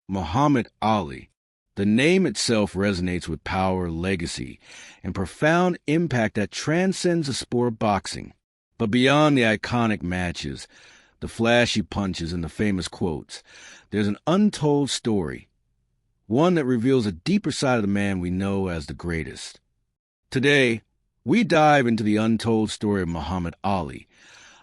Muhammad Ali. The name itself resonates with power, legacy, and profound impact that transcends the sport of boxing. But beyond the iconic matches, the flashy punches, and the famous quotes, there's an untold story, one that reveals a deeper side of the man we know as the greatest. Today, we dive into the untold story of Muhammad Ali,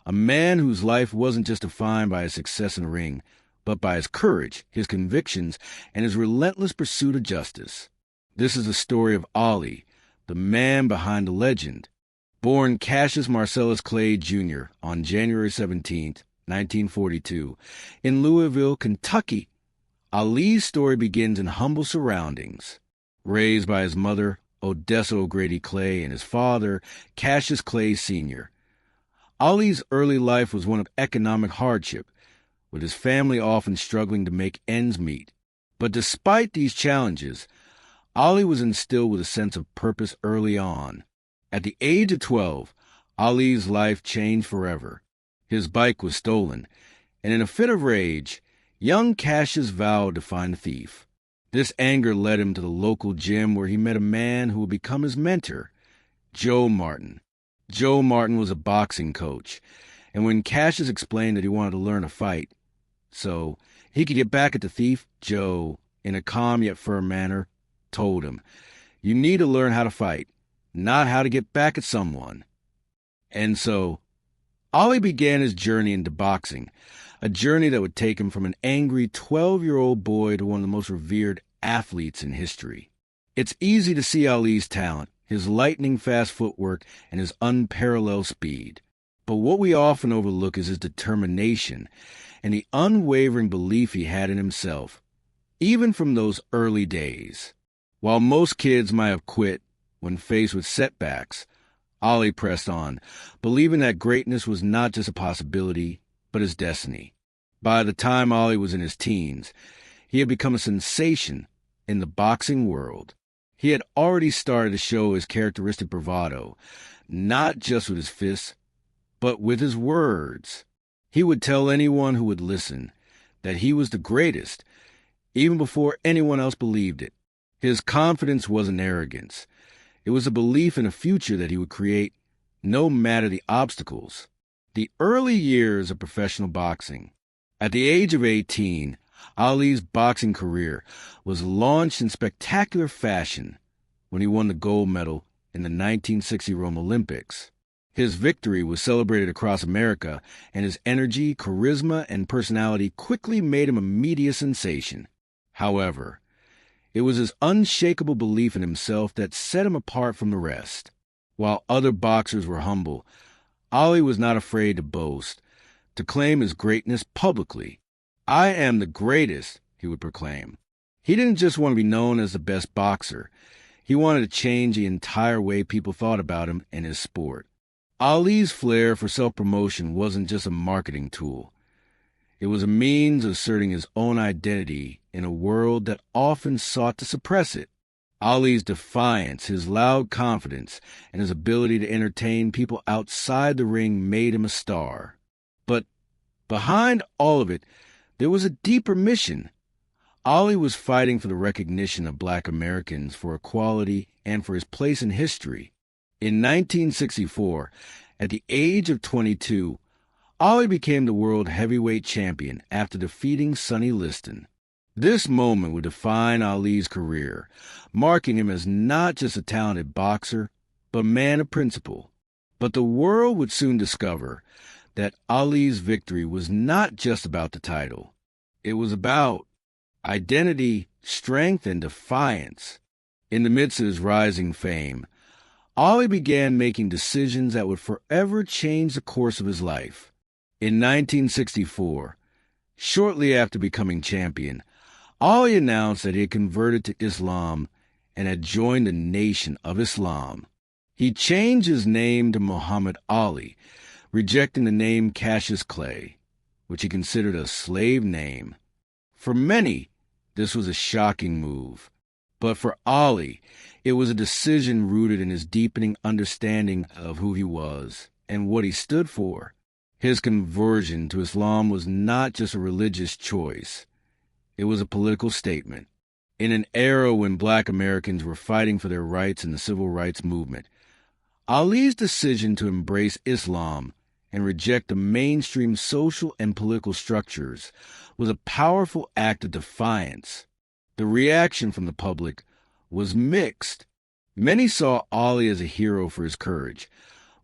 a man whose life wasn't just defined by his success in the ring, but by his courage, his convictions, and his relentless pursuit of justice. This is the story of Ali, the man behind the legend. Born Cassius Marcellus Clay Jr. on January 17, 1942, in Louisville, Kentucky, Ali's story begins in humble surroundings. Raised by his mother, Odessa O'Grady Clay, and his father, Cassius Clay Sr., Ali's early life was one of economic hardship, with his family often struggling to make ends meet. But despite these challenges, Ali was instilled with a sense of purpose early on. At the age of 12, Ali's life changed forever. His bike was stolen, and in a fit of rage, young Cassius vowed to find the thief. This anger led him to the local gym where he met a man who would become his mentor, Joe Martin. Joe Martin was a boxing coach, and when Cassius explained that he wanted to learn a fight, so he could get back at the thief, Joe, in a calm yet firm manner, told him, "You need to learn how to fight, not how to get back at someone." And so, Ali began his journey into boxing, a journey that would take him from an angry 12-year-old boy to one of the most revered athletes in history. It's easy to see Ali's talent, his lightning-fast footwork, and his unparalleled speed. But what we often overlook is his determination and the unwavering belief he had in himself, even from those early days. While most kids might have quit when faced with setbacks, Ali pressed on, believing that greatness was not just a possibility, but his destiny. By the time Ali was in his teens, he had become a sensation in the boxing world. He had already started to show his characteristic bravado, not just with his fists, but with his words. He would tell anyone who would listen that he was the greatest, even before anyone else believed it. His confidence wasn't arrogance. It was a belief in a future that he would create, no matter the obstacles. The early years of professional boxing. At the age of 18, Ali's boxing career was launched in spectacular fashion when he won the gold medal in the 1960 Rome Olympics. His victory was celebrated across America, and his energy, charisma, and personality quickly made him a media sensation. However, it was his unshakable belief in himself that set him apart from the rest. While other boxers were humble, Ali was not afraid to boast, to claim his greatness publicly. "I am the greatest," he would proclaim. He didn't just want to be known as the best boxer. He wanted to change the entire way people thought about him and his sport. Ali's flair for self-promotion wasn't just a marketing tool. It was a means of asserting his own identity in a world that often sought to suppress it. Ali's defiance, his loud confidence, and his ability to entertain people outside the ring made him a star. But behind all of it, there was a deeper mission. Ali was fighting for the recognition of Black Americans, for equality, and for his place in history. In 1964, at the age of 22, Ali became the world heavyweight champion after defeating Sonny Liston. This moment would define Ali's career, marking him as not just a talented boxer, but a man of principle. But the world would soon discover that Ali's victory was not just about the title. It was about identity, strength, and defiance. In the midst of his rising fame, Ali began making decisions that would forever change the course of his life. In 1964, shortly after becoming champion, Ali announced that he had converted to Islam and had joined the Nation of Islam. He changed his name to Muhammad Ali, rejecting the name Cassius Clay, which he considered a slave name. For many, this was a shocking move. But for Ali, it was a decision rooted in his deepening understanding of who he was and what he stood for. His conversion to Islam was not just a religious choice. It was a political statement. In an era when Black Americans were fighting for their rights in the civil rights movement, Ali's decision to embrace Islam and reject the mainstream social and political structures was a powerful act of defiance. The reaction from the public was mixed. Many saw Ali as a hero for his courage,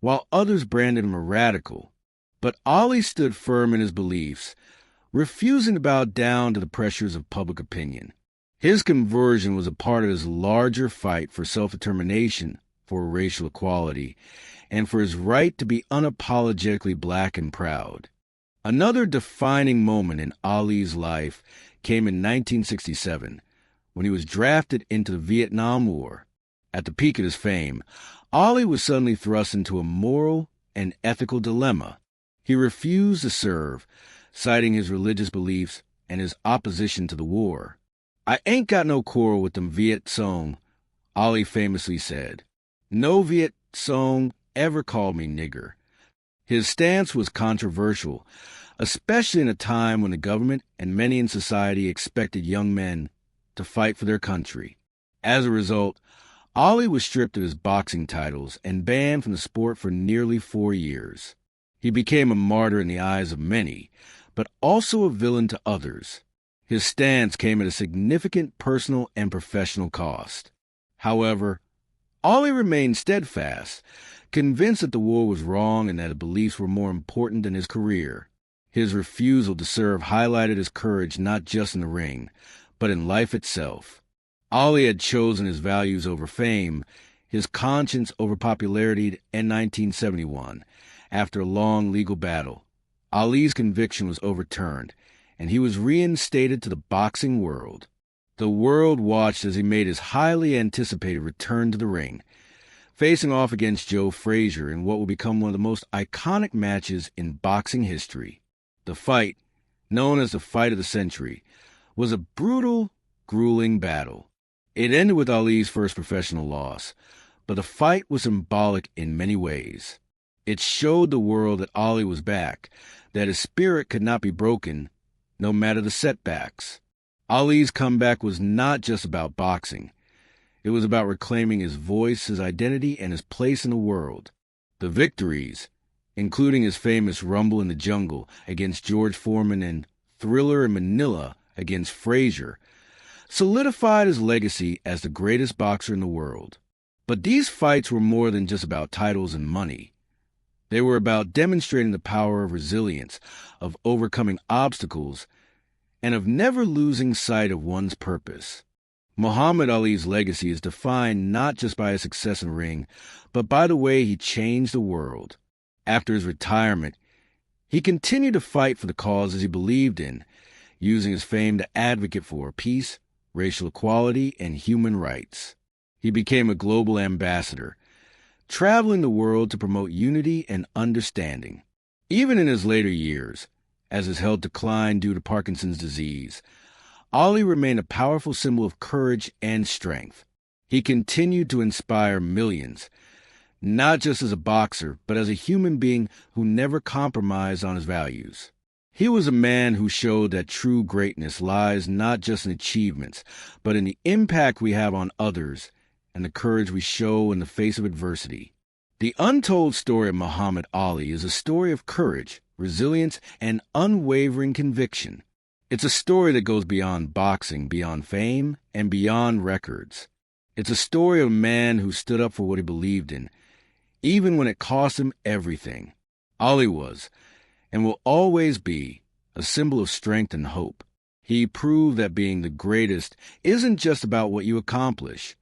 while others branded him a radical. But Ali stood firm in his beliefs, refusing to bow down to the pressures of public opinion. His conversion was a part of his larger fight for self-determination, for racial equality, and for his right to be unapologetically Black and proud. Another defining moment in Ali's life came in 1967, when he was drafted into the Vietnam War. At the peak of his fame, Ali was suddenly thrust into a moral and ethical dilemma. He refused to serve, citing his religious beliefs and his opposition to the war. "I ain't got no quarrel with them Viet Cong," Ali famously said. "No Viet Cong ever called me nigger." His stance was controversial, especially in a time when the government and many in society expected young men to fight for their country. As a result, Ali was stripped of his boxing titles and banned from the sport for nearly 4 years. He became a martyr in the eyes of many, but also a villain to others. His stance came at a significant personal and professional cost. However, Ali remained steadfast, convinced that the war was wrong and that his beliefs were more important than his career. His refusal to serve highlighted his courage not just in the ring, but in life itself. Ali had chosen his values over fame, his conscience over popularity. In 1971, after a long legal battle, Ali's conviction was overturned, and he was reinstated to the boxing world. The world watched as he made his highly anticipated return to the ring, facing off against Joe Frazier in what will become one of the most iconic matches in boxing history. The fight, known as the Fight of the Century, was a brutal, grueling battle. It ended with Ali's first professional loss, but the fight was symbolic in many ways. It showed the world that Ali was back, that his spirit could not be broken, no matter the setbacks. Ali's comeback was not just about boxing. It was about reclaiming his voice, his identity, and his place in the world. The victories, including his famous Rumble in the Jungle against George Foreman and Thriller in Manila against Frazier, solidified his legacy as the greatest boxer in the world. But these fights were more than just about titles and money. They were about demonstrating the power of resilience, of overcoming obstacles, and of never losing sight of one's purpose. Muhammad Ali's legacy is defined not just by his success in the ring, but by the way he changed the world. After his retirement, he continued to fight for the causes he believed in, using his fame to advocate for peace, racial equality, and human rights. He became a global ambassador, traveling the world to promote unity and understanding. Even in his later years, as his health declined due to Parkinson's disease, Ali remained a powerful symbol of courage and strength. He continued to inspire millions, not just as a boxer, but as a human being who never compromised on his values. He was a man who showed that true greatness lies not just in achievements, but in the impact we have on others and the courage we show in the face of adversity. The untold story of Muhammad Ali is a story of courage, resilience, and unwavering conviction. It's a story that goes beyond boxing, beyond fame, and beyond records. It's a story of a man who stood up for what he believed in, even when it cost him everything. Ali was, and will always be, a symbol of strength and hope. He proved that being the greatest isn't just about what you accomplish.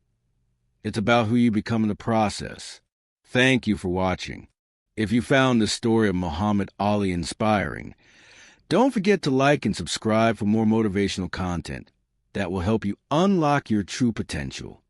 It's about who you become in the process. Thank you for watching. If you found the story of Muhammad Ali inspiring, don't forget to like and subscribe for more motivational content that will help you unlock your true potential.